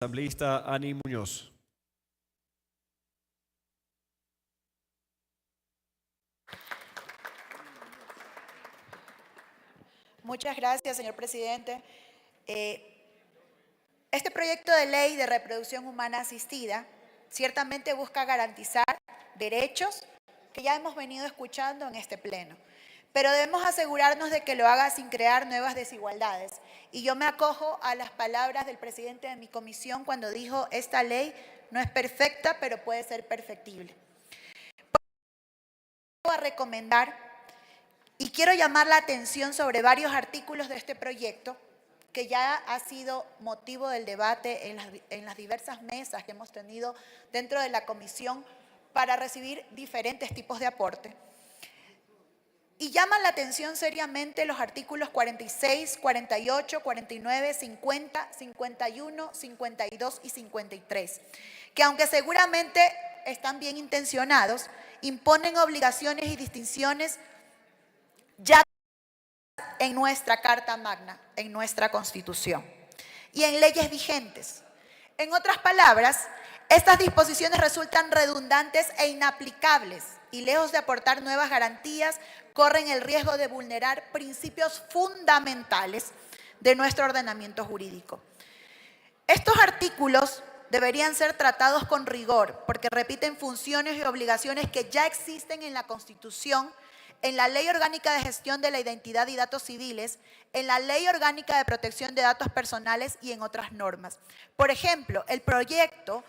Asambleísta Ani Muñoz. Muchas gracias, señor presidente. Este proyecto de ley de reproducción humana asistida ciertamente busca garantizar derechos que ya hemos venido escuchando en este pleno, pero debemos asegurarnos de que lo haga sin crear nuevas desigualdades. Y yo me acojo a las palabras del presidente de mi comisión cuando dijo: esta ley no es perfecta, pero puede ser perfectible. Voy a recomendar y quiero llamar la atención sobre varios artículos de este proyecto que ya ha sido motivo del debate en las diversas mesas que hemos tenido dentro de la comisión para recibir diferentes tipos de aporte. Y llaman la atención seriamente los artículos 46, 48, 49, 50, 51, 52 y 53, que aunque seguramente están bien intencionados, imponen obligaciones y distinciones ya en nuestra Carta Magna, en nuestra Constitución y en leyes vigentes. En otras palabras, estas disposiciones resultan redundantes e inaplicables y lejos de aportar nuevas garantías, corren el riesgo de vulnerar principios fundamentales de nuestro ordenamiento jurídico. Estos artículos deberían ser tratados con rigor porque repiten funciones y obligaciones que ya existen en la Constitución, en la Ley Orgánica de Gestión de la Identidad y Datos Civiles, en la Ley Orgánica de Protección de Datos Personales y en otras normas. Por ejemplo, el proyecto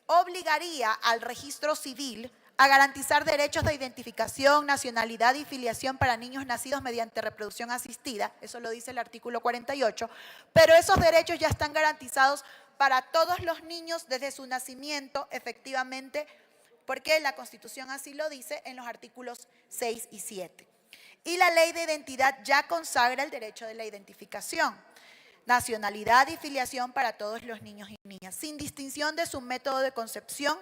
obligaría al registro civil a garantizar derechos de identificación, nacionalidad y filiación para niños nacidos mediante reproducción asistida, eso lo dice el artículo 48, pero esos derechos ya están garantizados para todos los niños desde su nacimiento, efectivamente, porque la Constitución así lo dice en los artículos 6 y 7. Y la Ley de Identidad ya consagra el derecho de la identificación, nacionalidad y filiación para todos los niños y niñas, sin distinción de su método de concepción.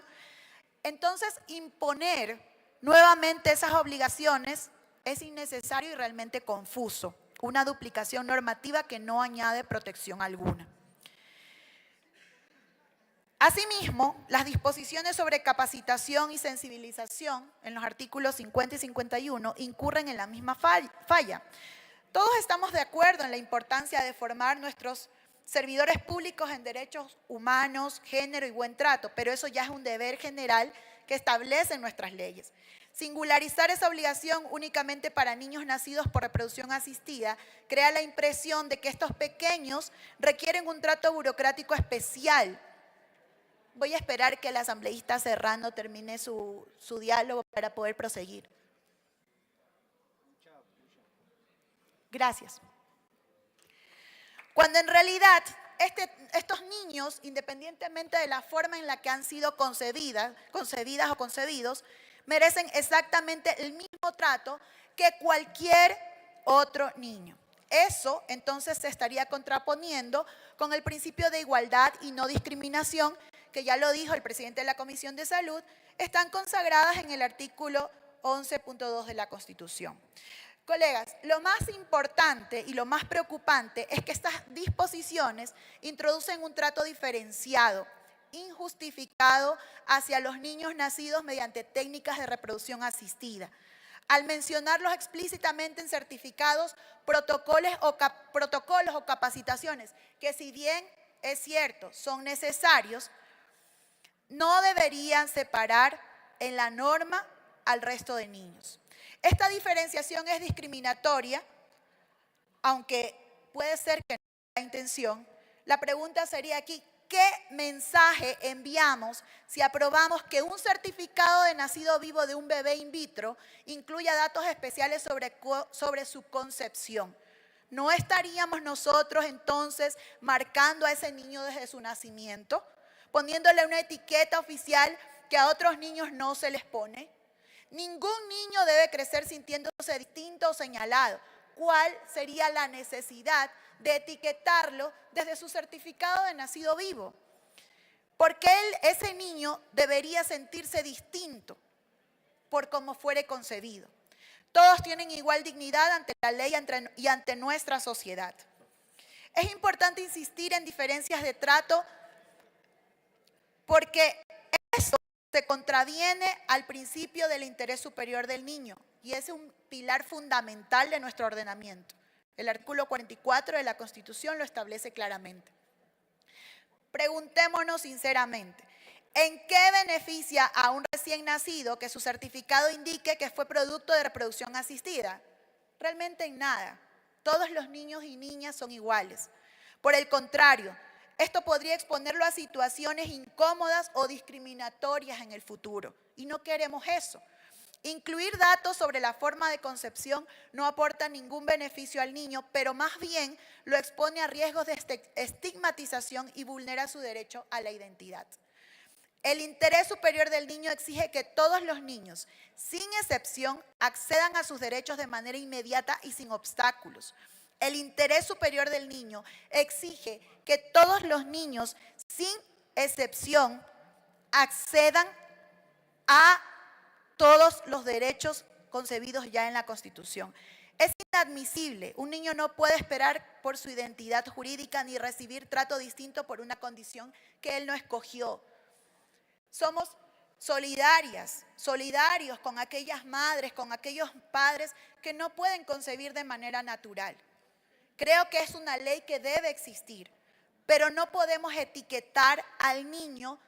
Entonces, imponer nuevamente esas obligaciones es innecesario y realmente confuso, una duplicación normativa que no añade protección alguna. Asimismo, las disposiciones sobre capacitación y sensibilización en los artículos 50 y 51 incurren en la misma falla. Todos estamos de acuerdo en la importancia de formar nuestros servidores públicos en derechos humanos, género y buen trato, pero eso ya es un deber general que establecen nuestras leyes. Singularizar esa obligación únicamente para niños nacidos por reproducción asistida crea la impresión de que estos pequeños requieren un trato burocrático especial. Voy a esperar que el asambleísta Serrano termine su diálogo para poder proseguir. Gracias. Cuando en realidad estos niños, independientemente de la forma en la que han sido concebidas o concebidos, merecen exactamente el mismo trato que cualquier otro niño. Eso entonces se estaría contraponiendo con el principio de igualdad y no discriminación, que ya lo dijo el presidente de la Comisión de Salud, están consagradas en el artículo 11.2 de la Constitución. Colegas, lo más importante y lo más preocupante es que estas disposiciones introducen un trato diferenciado, injustificado hacia los niños nacidos mediante técnicas de reproducción asistida, al mencionarlos explícitamente en certificados, protocolos o capacitaciones, que si bien es cierto, son necesarios, no deberían separar en la norma al resto de niños. Esta diferenciación es discriminatoria, aunque puede ser que no haya intención. La pregunta sería aquí, ¿qué mensaje enviamos si aprobamos que un certificado de nacido vivo de un bebé in vitro incluya datos especiales sobre su concepción? ¿No estaríamos nosotros entonces marcando a ese niño desde su nacimiento, poniéndole una etiqueta oficial que a otros niños no se les pone? Ningún niño debe crecer sintiéndose distinto o señalado. ¿Cuál sería la necesidad de etiquetarlo desde su certificado de nacido vivo? Porque ese niño debería sentirse distinto por cómo fuere concebido. Todos tienen igual dignidad ante la ley y ante nuestra sociedad. Es importante insistir en diferencias de trato porque eso se contraviene al principio del interés superior del niño y es un pilar fundamental de nuestro ordenamiento. El artículo 44 de la Constitución lo establece claramente. Preguntémonos sinceramente, ¿en qué beneficia a un recién nacido que su certificado indique que fue producto de reproducción asistida? Realmente en nada. Todos los niños y niñas son iguales. Por el contrario, esto podría exponerlo a situaciones incómodas o discriminatorias en el futuro. Y no queremos eso. Incluir datos sobre la forma de concepción no aporta ningún beneficio al niño, pero más bien lo expone a riesgos de estigmatización y vulnera su derecho a la identidad. El interés superior del niño exige que todos los niños, sin excepción, accedan a sus derechos de manera inmediata y sin obstáculos. El interés superior del niño exige que todos los niños, sin excepción, accedan a todos los derechos concebidos ya en la Constitución. Es inadmisible. Un niño no puede esperar por su identidad jurídica ni recibir trato distinto por una condición que él no escogió. Somos solidarios con aquellas madres, con aquellos padres que no pueden concebir de manera natural. Creo que es una ley que debe existir, pero no podemos etiquetar al niño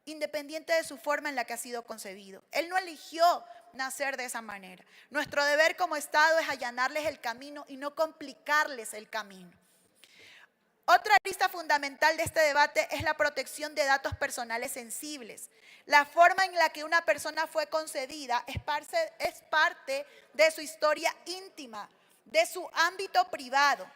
independiente de su forma en la que ha sido concebido. Él no eligió nacer de esa manera. Nuestro deber como Estado es allanarles el camino y no complicarles el camino. Otra arista fundamental de este debate es la protección de datos personales sensibles. La forma en la que una persona fue concebida es parte de su historia íntima, de su ámbito privado.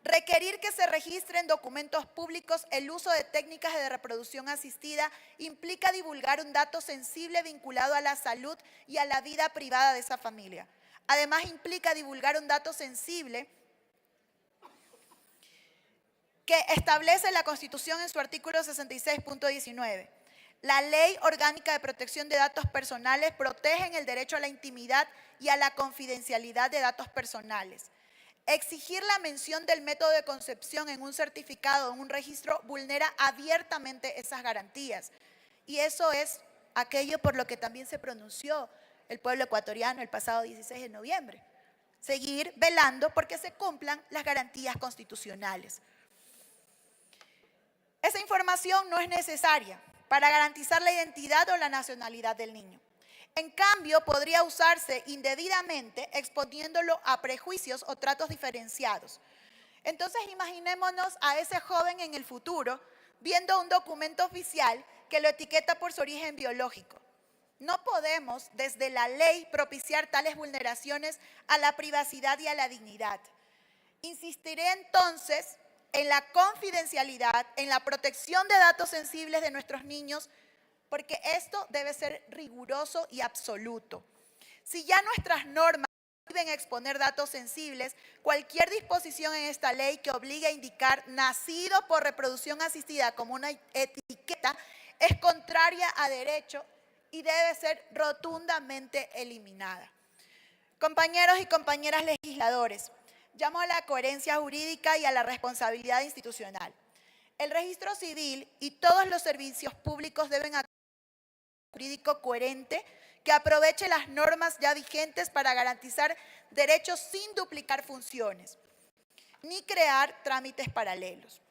Requerir que se registre en documentos públicos el uso de técnicas de reproducción asistida implica divulgar un dato sensible vinculado a la salud y a la vida privada de esa familia. Además, implica divulgar un dato sensible que establece la Constitución en su artículo 66.19. La Ley Orgánica de Protección de Datos Personales protege el derecho a la intimidad y a la confidencialidad de datos personales. Exigir la mención del método de concepción en un certificado o en un registro vulnera abiertamente esas garantías. Y eso es aquello por lo que también se pronunció el pueblo ecuatoriano el pasado 16 de noviembre. Seguir velando porque se cumplan las garantías constitucionales. Esa información no es necesaria para garantizar la identidad o la nacionalidad del niño. En cambio, podría usarse indebidamente exponiéndolo a prejuicios o tratos diferenciados. Entonces, imaginémonos a ese joven en el futuro viendo un documento oficial que lo etiqueta por su origen biológico. No podemos, desde la ley, propiciar tales vulneraciones a la privacidad y a la dignidad. Insistiré entonces en la confidencialidad, en la protección de datos sensibles de nuestros niños, porque esto debe ser riguroso y absoluto. Si ya nuestras normas prohíben exponer datos sensibles, cualquier disposición en esta ley que obligue a indicar nacido por reproducción asistida como una etiqueta es contraria a derecho y debe ser rotundamente eliminada. Compañeros y compañeras legisladores, llamo a la coherencia jurídica y a la responsabilidad institucional. El registro civil y todos los servicios públicos deben actuar jurídico coherente que aproveche las normas ya vigentes para garantizar derechos sin duplicar funciones, ni crear trámites paralelos.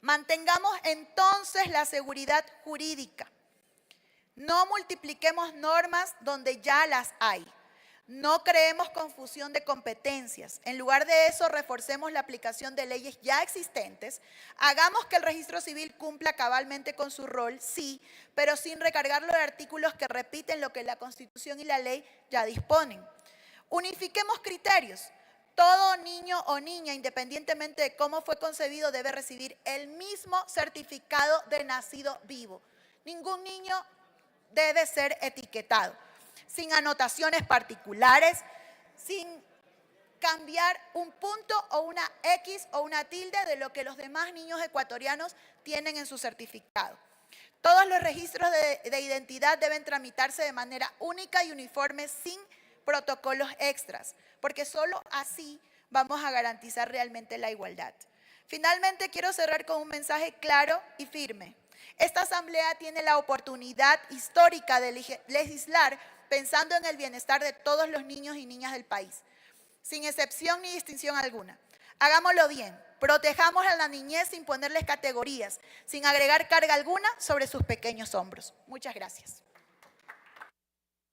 Mantengamos entonces la seguridad jurídica. No multipliquemos normas donde ya las hay. No creemos confusión de competencias. En lugar de eso, reforcemos la aplicación de leyes ya existentes. Hagamos que el registro civil cumpla cabalmente con su rol, sí, pero sin recargarlo de artículos que repiten lo que la Constitución y la ley ya disponen. Unifiquemos criterios. Todo niño o niña, independientemente de cómo fue concebido, debe recibir el mismo certificado de nacido vivo. Ningún niño debe ser etiquetado, sin anotaciones particulares, sin cambiar un punto o una X o una tilde de lo que los demás niños ecuatorianos tienen en su certificado. Todos los registros de identidad deben tramitarse de manera única y uniforme sin protocolos extras, porque solo así vamos a garantizar realmente la igualdad. Finalmente, quiero cerrar con un mensaje claro y firme. Esta asamblea tiene la oportunidad histórica de legislar pensando en el bienestar de todos los niños y niñas del país, sin excepción ni distinción alguna. Hagámoslo bien, protejamos a la niñez sin ponerles categorías, sin agregar carga alguna sobre sus pequeños hombros. Muchas gracias.